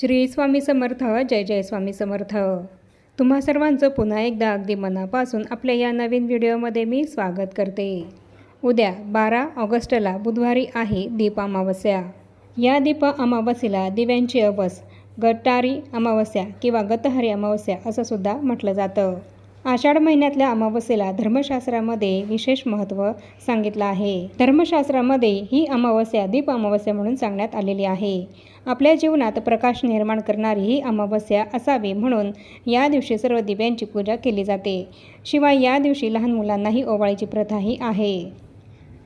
श्री स्वामी समर्थ. जय जय स्वामी समर्थ. तुम्हा सर्वांचं पुन्हा एकदा अगदी मनापासून आपल्या या नवीन व्हिडिओमध्ये मी स्वागत करते. उद्या 12 ऑगस्टला बुधवारी आहे दीप अमावस्या. या दीप अमावस्येला दिव्यांची अवस, गटारी अमावस्या किंवा गतहरी अमावस्या असं सुद्धा म्हटलं जातं. आषाढ महिन्यातल्या अमावस्येला धर्मशास्त्रामध्ये विशेष महत्त्व सांगितलं आहे. धर्मशास्त्रामध्ये ही अमावस्या दीप अमावस्या म्हणून सांगण्यात आलेली आहे. आपल्या जीवनात प्रकाश निर्माण करणारी ही अमावस्या असावी म्हणून या दिवशी सर्व दिव्यांची पूजा केली जाते. शिवाय या दिवशी लहान मुलांनाही ओवाळायची प्रथाही आहे.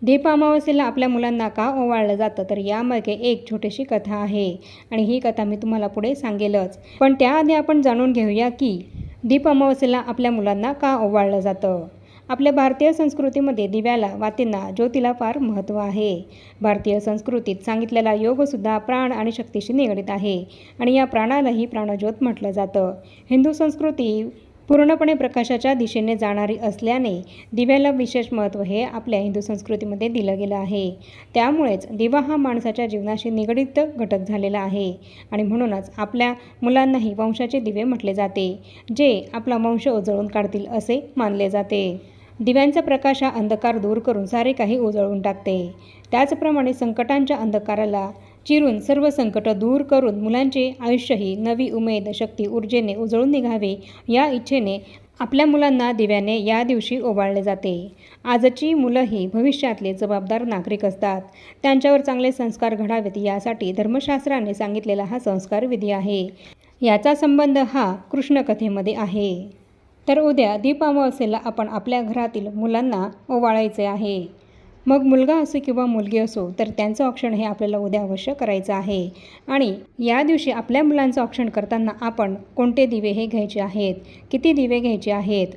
दीप अमावस्येला आपल्या मुलांना का ओवाळलं जातं तर यामागे एक छोटीशी कथा आहे आणि ही कथा मी तुम्हाला पुढे सांगेलच. पण त्याआधी आपण जाणून घेऊया की दीप अमावस्येला आपल्या मुलांना का ओवाळलं जातं. आपल्या भारतीय संस्कृतीमध्ये दिव्याला, वातींना, ज्योतीला फार महत्त्व आहे. भारतीय संस्कृतीत सांगितलेला योगसुद्धा प्राण आणि शक्तीशी निगडीत आहे आणि या प्राणालाही प्राणज्योत म्हटलं जातं. हिंदू संस्कृती पूर्णपणे प्रकाशाच्या दिशेने जाणारी असल्याने दिव्याला विशेष महत्त्व हे आपल्या हिंदू संस्कृतीमध्ये दिलं गेलं आहे. त्यामुळेच दिवा हा माणसाच्या जीवनाशी निगडीत घटक झालेला आहे आणि म्हणूनच आपल्या मुलांनाही वंशाचे दिवे म्हटले जाते, जे आपला वंश उजळून काढतील असे मानले जाते. दिव्यांचा प्रकाश हा अंधकार दूर करून सारे काही उजळून टाकते. त्याचप्रमाणे संकटांच्या अंधकाराला चिरून सर्व संकट दूर करून मुलांचे आयुष्यही नवी उमेद, शक्ती, ऊर्जेने उजळून निघावे या इच्छेने आपल्या मुलांना दिव्याने या दिवशी ओवाळले जाते. आजची मुलंही भविष्यातले जबाबदार नागरिक असतात. त्यांच्यावर चांगले संस्कार घडावेत यासाठी धर्मशास्त्राने सांगितलेला हा संस्कार विधी आहे. याचा संबंध हा कृष्णकथेमध्ये आहे. तर उद्या दीप अमावस्येला आपण आपल्या घरातील मुलांना ओवाळायचे आहे. मग मुलगा असो किंवा मुलगी असो तर त्यांचं औक्षण हे आपल्याला उद्या अवश्य करायचं आहे. आणि या दिवशी आपल्या मुलांचं औक्षण करताना आपण कोणते दिवे हे घ्यायचे आहेत, किती दिवे घ्यायचे आहेत,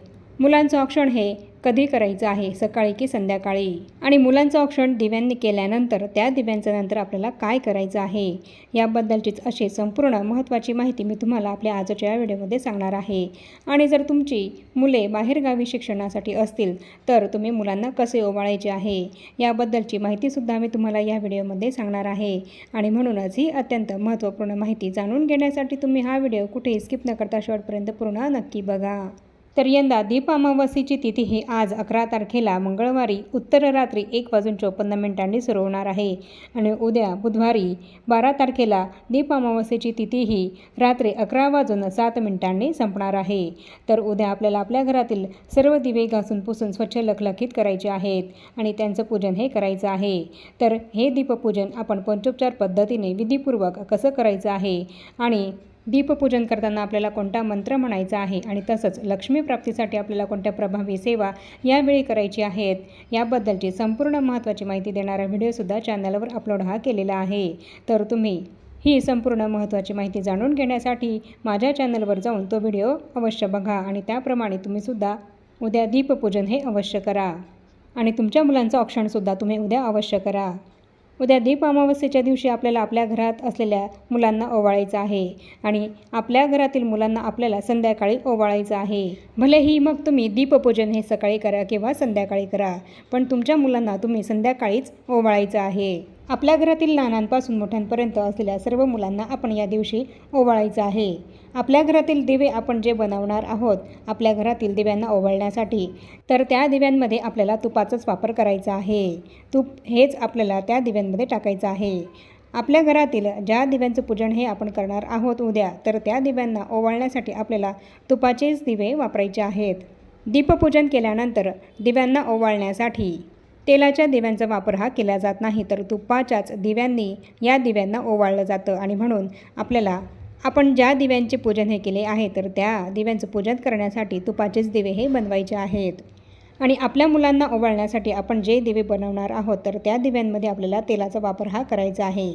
मुलांचं औक्षण हे कधी करायचं आहे, सकाळी की संध्याकाळी, आणि मुलांचं औक्षण दिव्यांनी केल्यानंतर त्या दिव्यांचं नंतर आपल्याला काय करायचं आहे याबद्दलचीच अशी संपूर्ण महत्त्वाची माहिती मी तुम्हाला आपल्या आजच्या व्हिडिओमध्ये सांगणार आहे. आणि जर तुमची मुले बाहेरगावी शिक्षणासाठी असतील तर तुम्ही मुलांना कसे ओवाळायचे आहे याबद्दलची माहितीसुद्धा मी तुम्हाला या व्हिडिओमध्ये सांगणार आहे. आणि म्हणूनच ही अत्यंत महत्त्वपूर्ण माहिती जाणून घेण्यासाठी तुम्ही हा व्हिडिओ कुठेही स्किप न करता शेवटपर्यंत पूर्ण नक्की बघा. तर यंदा दीप अमावस्येची तिथी ही आज 11 तारखेला मंगळवारी उत्तर रात्री 1:54 सुरू होणार आहे आणि उद्या बुधवारी 12 तारखेला दीप अमावस्येची तिथी ही रात्री 11:07 संपणार आहे. तर उद्या आपल्याला आपल्या घरातील सर्व दिवे घासून पुसून स्वच्छ लखलखीत करायचे आहेत आणि त्यांचं पूजन हे करायचं आहे. तर हे दीपपूजन आपण पंचोपचार पद्धतीने विधीपूर्वक कसं करायचं आहे आणि दीपपूजन करताना आपल्याला कोणता मंत्र म्हणायचा आहे आणि तसंच लक्ष्मी प्राप्तीसाठी आपल्याला कोणत्या प्रभावी सेवा यावेळी करायची आहेत याबद्दलची संपूर्ण महत्त्वाची माहिती देणारा व्हिडिओसुद्धा चॅनलवर अपलोड केलेला आहे. तर तुम्ही ही संपूर्ण महत्त्वाची माहिती जाणून घेण्यासाठी माझ्या चॅनलवर जाऊन तो व्हिडिओ अवश्य बघा आणि त्याप्रमाणे तुम्हीसुद्धा उद्या दीपपूजन हे अवश्य करा आणि तुमच्या मुलांचं औक्षणसुद्धा तुम्ही उद्या अवश्य करा. उद्या दीप अमावस्येच्या दिवशी आपल्याला आपल्या घरात असलेल्या मुलांना ओवाळायचं आहे आणि आपल्या घरातील मुलांना आपल्याला संध्याकाळी ओवाळायचं आहे. भलेही मग तुम्ही दीपपूजन हे सकाळी करा किंवा संध्याकाळी करा, पण तुमच्या मुलांना तुम्ही संध्याकाळीच ओवाळायचं आहे. आपल्या घरातील लहानांपासून मोठ्यांपर्यंत असलेल्या सर्व मुलांना आपण या दिवशी ओवाळायचं आहे. आपल्या घरातील दिवे आपण जे बनवणार आहोत आपल्या घरातील दिव्यांना ओवाळण्यासाठी, तर त्या दिव्यांमध्ये आपल्याला तुपाचाच वापर करायचा आहे. तूप हेच आपल्याला त्या दिव्यांमध्ये टाकायचं आहे. आपल्या घरातील ज्या दिव्यांचं पूजन हे आपण करणार आहोत उद्या, तर त्या दिव्यांना ओवाळण्यासाठी आपल्याला तुपाचेच दिवे वापरायचे आहेत. दीपपूजन केल्यानंतर दिव्यांना ओवाळण्यासाठी तेलाच्या दिव्यांचा वापर हा केला जात नाही, तर तुपाच्याच दिव्यांनी या दिव्यांना ओवाळलं जातं. आणि म्हणून आपल्याला आपण ज्या दिव्यांचे पूजन हे केले आहे तर त्या दिव्यांचं पूजन करण्यासाठी तुपाचेच दिवे हे बनवायचे आहेत. आणि आपल्या मुलांना ओवाळण्यासाठी आपण जे दिवे बनवणार आहोत तर त्या दिव्यांमध्ये आपल्याला तेलाचा वापर हा करायचा आहे.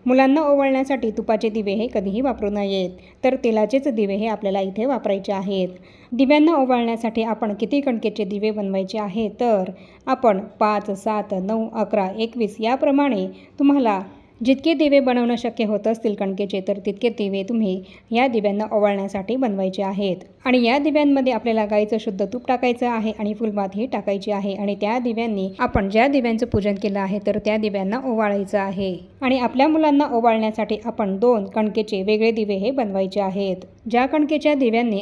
मुलांना ओवाळण्यासाठी तुपाचे दिवे हे कधीही वापरू नयेत, तर तेलाचेच दिवे हे आपल्याला इथे वापरायचे आहेत. दिव्यांना ओवाळण्यासाठी आपण किती कणकेचे दिवे बनवायचे आहे तर आपण 5, 7, 9, 11, 21 याप्रमाणे तुम्हाला जितके दिवे बनवणं शक्य होत असतील कणकेचे तर तितके दिवे तुम्ही या दिव्यांना ओवाळण्यासाठी बनवायचे आहेत। आणि या दिव्यांमध्ये आपल्याला गाईचं शुद्ध तूप टाकायचं आहे आणि फुलमाती टाकायची आहे आणि त्या दिव्यांनी आपण ज्या दिव्यांचं पूजन केलं आहे तर त्या दिव्यांना ओवाळायचं आहे। आणि आपल्या मुलांना ओवाळण्यासाठी आपण 2 कणकेचे वेगळे दिवे हे बनवायचे आहेत। ज्या कणकेच्या दिव्यांनी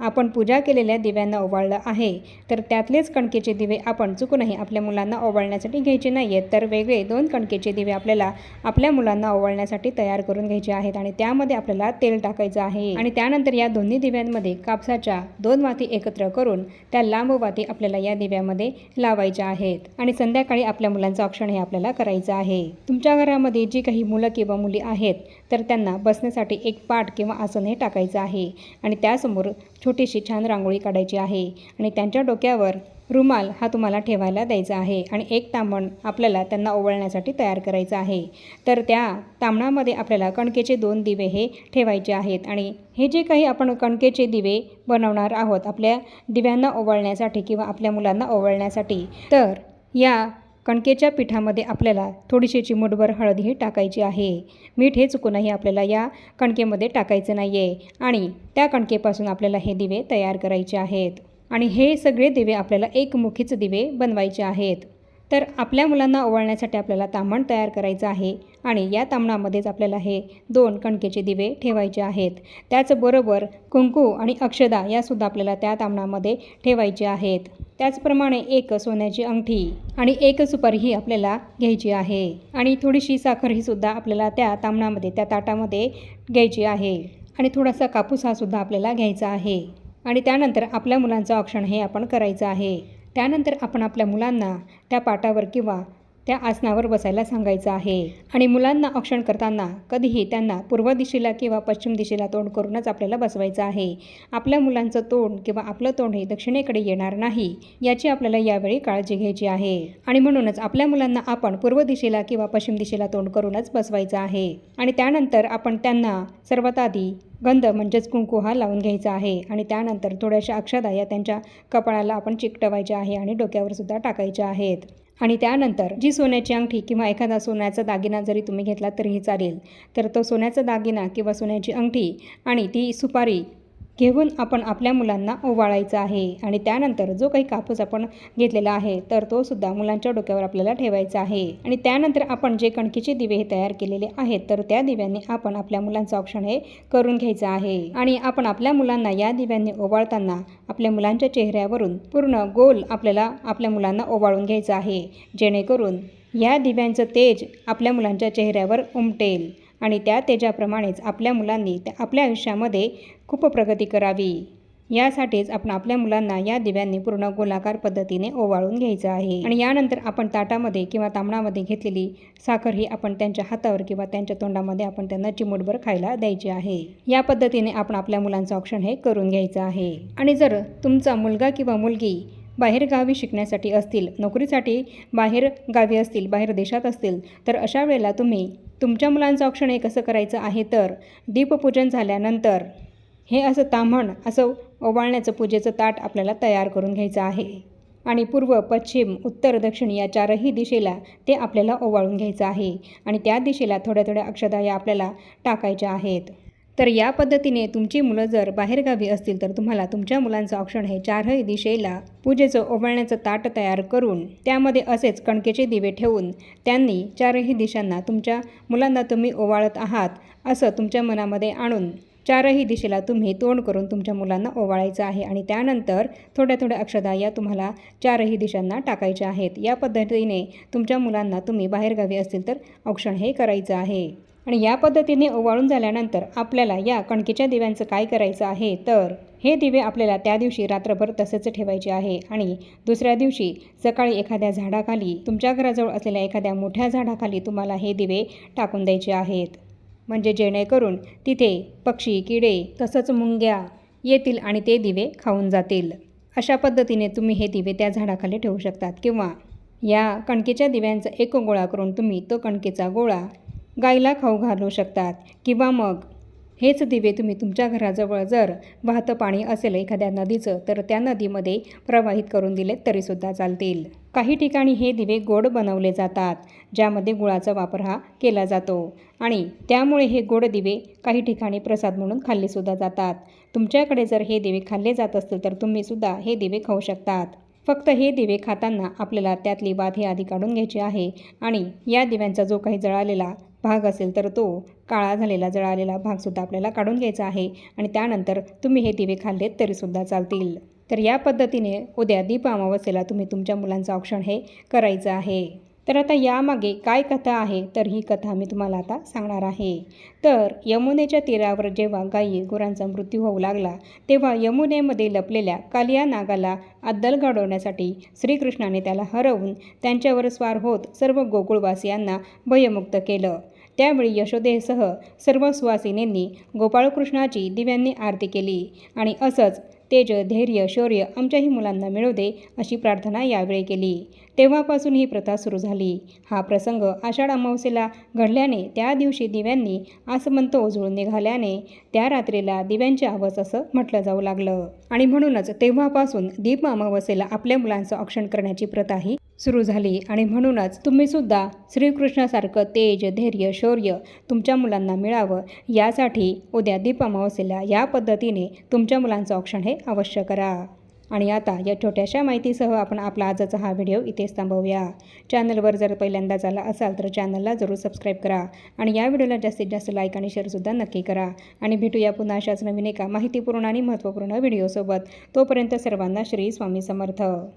आपण पूजा केलेल्या दिव्यांना ओवाळलं आहे तर त्यातलेच कणकेचे दिवे आपण चुकूनही आपल्या मुलांना ओवाळण्यासाठी घ्यायचे नाहीयेत, तर वेगळे 2 कणकेचे दिवे आपल्याला आपल्या मुलांना ओवाळण्यासाठी तयार करून घ्यायचे आहेत। आणि त्यामध्ये आपल्याला तेल टाकायचं आहे आणि त्यानंतर या दोन्ही दिव्यांमध्ये कापसाच्या 2 वाती एकत्र करून त्या लांब वाती आपल्याला या दिव्यामध्ये लावायच्या आहेत। आणि संध्याकाळी आपल्या मुलांचं औक्षण हे आपल्याला करायचं आहे। तुमच्या घरामध्ये जी काही मुलं किंवा मुली आहेत तर त्यांना बसण्यासाठी एक पाट किंवा आसन हे टाकायचं आहे आणि त्यासमोर छोटीशी छान रांगोळी काढायची आहे आणि त्यांच्या डोक्यावर रुमाल हा तुम्हाला ठेवायला द्यायचा आहे आणि एक ताम्हण आपल्याला त्यांना ओवाळण्यासाठी तयार करायचं आहे। तर त्या ताम्हणामध्ये आपल्याला कणकेचे 2 दिवे हे ठेवायचे आहेत आणि हे जे काही आपण कणकेचे दिवे बनवणार आहोत आपल्या दिव्यांना ओवाळण्यासाठी किंवा आपल्या मुलांना ओवाळण्यासाठी, तर या कणकेच्या पिठामध्ये आपल्याला थोडीशी चिमूटभर हळद ही टाकायची आहे। मीठ हे चुकूनही आपल्याला या कणकेमध्ये टाकायचं नाही आहे आणि त्या कणकेपासून आपल्याला हे दिवे तयार करायचे आहेत आणि हे सगळे दिवे आपल्याला एकमुखीच दिवे बनवायचे आहेत। तर आपल्या मुलांना ओवाळण्यासाठी आपल्याला ताम्हण तयार करायचं आहे आणि या ताम्हणामध्येच आपल्याला हे 2 कणकेचे दिवे ठेवायचे आहेत। त्याचबरोबर कुंकू आणि अक्षदा यासुद्धा आपल्याला त्या ताम्हणामध्ये ठेवायचे आहेत। त्याचप्रमाणे एक सोन्याची अंगठी आणि एक सुपारी ही आपल्याला घ्यायची आहे आणि थोडीशी साखर ही सुद्धा आपल्याला त्या ताम्हणामध्ये त्या ताटामध्ये घ्यायची आहे आणि थोडासा कापूस हा सुद्धा आपल्याला घ्यायचा आहे। आणि त्यानंतर आपल्या मुलांचं औक्षण हे आपण करायचं आहे। त्यानंतर आपण आपल्या मुलांना त्या पाटावर किंवा त्या आसनावर बसायला सांगायचं आहे आणि मुलांना औक्षण करताना कधीही त्यांना पूर्व दिशेला किंवा पश्चिम दिशेला तोंड करूनच आपल्याला बसवायचं आहे। आपल्या मुलांचं तोंड किंवा आपलं तोंड हे दक्षिणेकडे येणार नाही याची आपल्याला यावेळी काळजी घ्यायची आहे आणि म्हणूनच आपल्या मुलांना आपण पूर्व दिशेला किंवा पश्चिम दिशेला तोंड करूनच बसवायचं आहे। आणि त्यानंतर आपण त्यांना सर्वात आधी गंध म्हणजेच कुंकू हा लावून घ्यायचा आहे आणि त्यानंतर थोड्याशा अक्षदा या त्यांच्या कपाळाला आपण चिकटवायच्या आहे आणि डोक्यावर सुद्धा टाकायच्या आहेत। आणि त्यानंतर जी सोन्याची अंगठी किंवा एखादा सोन्याचा दागिना जरी तुम्ही घेतला तरीही चालेल, तर तो सोन्याचा दागिना किंवा सोन्याची अंगठी आणि ती सुपारी घेऊन आपण आपल्या मुलांना ओवाळायचं आहे। आणि त्यानंतर जो काही कापूस आपण घेतलेला आहे तर तो सुद्धा मुलांच्या डोक्यावर आपल्याला ठेवायचा आहे आणि त्यानंतर आपण जे कणकेचे दिवे हे तयार केलेले आहेत तर त्या दिव्यांनी आपण आपल्या मुलांचं औक्षण हे करून घ्यायचं आहे। आणि आपण आपल्या मुलांना या दिव्यांनी ओवाळताना आपल्या मुलांच्या चेहऱ्यावरून पूर्ण गोल आपल्याला आपल्या मुलांना ओवाळून घ्यायचं आहे, जेणेकरून या दिव्यांचं तेज आपल्या मुलांच्या चेहऱ्यावर उमटेल आणि त्या तेजाप्रमाणेच आपल्या मुलांनी आपल्या आयुष्यामध्ये खूप प्रगती करावी। यासाठीच आपण आपल्या मुलांना या दिव्यांनी पूर्ण गोलाकार पद्धतीने ओवाळून घ्यायचं आहे। आणि यानंतर आपण ताटामध्ये किंवा ताम्हणामध्ये घेतलेली साखर ही आपण त्यांच्या हातावर किंवा त्यांच्या तोंडामध्ये आपण त्यांना चिमूटभर खायला द्यायची आहे। या पद्धतीने आपण आपल्या मुलांचं औक्षण हे करून घ्यायचं आहे। आणि जर तुमचा मुलगा किंवा मुलगी बाहेरगावी शिकण्यासाठी असतील, नोकरीसाठी बाहेर गावी असतील, बाहेर देशात असतील, तर अशा वेळेला तुम्ही तुमच्या मुलांचं औक्षण हे कसं करायचं आहे तर दीपपूजन झाल्यानंतर हे असं ताम्हण असं ओवाळण्याचं पूजेचं ताट आपल्याला तयार करून घ्यायचं आहे आणि पूर्व, पश्चिम, उत्तर, दक्षिण या 4ही दिशेला ते आपल्याला ओवाळून घ्यायचं आहे आणि त्या दिशेला थोड्या थोड्या अक्षदा या आपल्याला टाकायच्या आहेत। तर या पद्धतीने तुमची मुलं जर बाहेरगावी असतील तर तुम्हाला तुमच्या मुलांचं औक्षण हे 4ही दिशेला पूजेचं ओवाळण्याचं ताट तयार करून त्यामध्ये असेच कणकेचे दिवे ठेवून त्यांनी 4ही दिशांना तुमच्या मुलांना तुम्ही ओवाळत आहात असं तुमच्या मनामध्ये आणून 4ही दिशेला तुम्ही तोंड करून तुमच्या मुलांना ओवाळायचं आहे आणि त्यानंतर थोड्या थोड्या अक्षदा या तुम्हाला 4ही दिशांना टाकायच्या आहेत। या पद्धतीने तुमच्या मुलांना तुम्ही बाहेरगावी असतील तर औक्षण हे करायचं आहे। आणि या पद्धतीने ओवाळून झाल्यानंतर आपल्याला या कणकेच्या दिव्यांचं काय करायचं आहे तर हे दिवे आपल्याला त्या दिवशी रात्रभर तसेच ठेवायचे आहे आणि दुसऱ्या दिवशी सकाळी एखाद्या झाडाखाली, तुमच्या घराजवळ असलेल्या एखाद्या मोठ्या झाडाखाली तुम्हाला हे दिवे टाकून द्यायचे आहेत, म्हणजे जेणेकरून तिथे पक्षी, किडे तसंच मुंग्या येतील आणि ते दिवे खाऊन जातील। अशा पद्धतीने तुम्ही हे दिवे त्या झाडाखाली ठेवू शकतात किंवा या कणकेच्या दिव्यांचा एक गोळा करून तुम्ही तो कणकेचा गोळा गाईला खाऊ घालू शकतात किंवा मग हेच दिवे तुम्ही तुमच्या घराजवळ जर वाहतं पाणी असेल एखाद्या नदीचं तर त्या नदीमध्ये प्रवाहित करून दिलेत तरीसुद्धा चालतील। काही ठिकाणी हे दिवे गोड बनवले जातात, ज्यामध्ये गुळाचा वापर हा केला जातो आणि त्यामुळे हे गोड दिवे काही ठिकाणी प्रसाद म्हणून खाल्लेसुद्धा जातात. तुमच्याकडे जर हे दिवे खाल्ले जात असतील तर तुम्हीसुद्धा हे दिवे खाऊ शकतात. फक्त हे दिवे खाताना आपल्याला त्यातली वात ही आधी काढून घ्यायची आहे आणि या दिव्यांचा जो काही जळालेला भाग असेल तर तो काळा झालेला जळालेला भागसुद्धा आपल्याला काढून घ्यायचा आहे आणि त्यानंतर तुम्ही हे दिवे खाल्लेत तरीसुद्धा चालतील. तर या पद्धतीने उद्या दीप अमावस्येला तुम्ही तुमच्या मुलांचं औक्षण हे करायचं आहे. तर आता यामागे काय कथा आहे तर ही कथा मी तुम्हाला आता सांगणार आहे. तर यमुनेच्या तीरावर जेव्हा गायी गुरांचा मृत्यू होऊ लागला तेव्हा यमुनेमध्ये लपलेल्या कालिया नागाला अद्दल घडवण्यासाठी श्रीकृष्णाने त्याला हरवून त्यांच्यावर स्वार होत सर्व गोकुळवासियांना भयमुक्त केलं. त्यावेळी यशोदेसह सर्व सुवासिनींनी गोपाळकृष्णाची दिव्यांनी आरती केली आणि असंच तेज, धैर्य, शौर्य आमच्याही मुलांना मिळू दे अशी प्रार्थना यावेळी केली. तेव्हापासून ही प्रथा सुरू झाली. हा प्रसंग आषाढ अमावस्येला घडल्याने त्या दिवशी दिव्यांनी आसमंत उजळून निघाल्याने त्या रात्रीला दिव्यांची आवाज असं म्हटलं जाऊ लागलं आणि म्हणूनच तेव्हापासून दीप अमावस्येला आपल्या मुलांचं औक्षण करण्याची प्रथा ही सुरू झाली. आणि म्हणूनच तुम्हीसुद्धा श्रीकृष्णासारखं तेज, धैर्य, शौर्य तुमच्या मुलांना मिळावं यासाठी उद्या दीप अमावस्येला या पद्धतीने तुमच्या मुलांचं औक्षण हे अवश्य करा. आणि आता या छोट्याशा माहितीसह आपण आपला आजचा हा व्हिडिओ इथेच थांबवूया. चॅनलवर जर पहिल्यांदाच आला असाल तर चॅनलला जरूर सबस्क्राईब करा आणि या व्हिडिओला जास्तीत जास्त लाईक आणि शेअरसुद्धा नक्की करा. आणि भेटूया पुन्हा अशाच नवीन एका माहितीपूर्ण आणि महत्त्वपूर्ण व्हिडिओसोबत. तोपर्यंत सर्वांना श्री स्वामी समर्थ.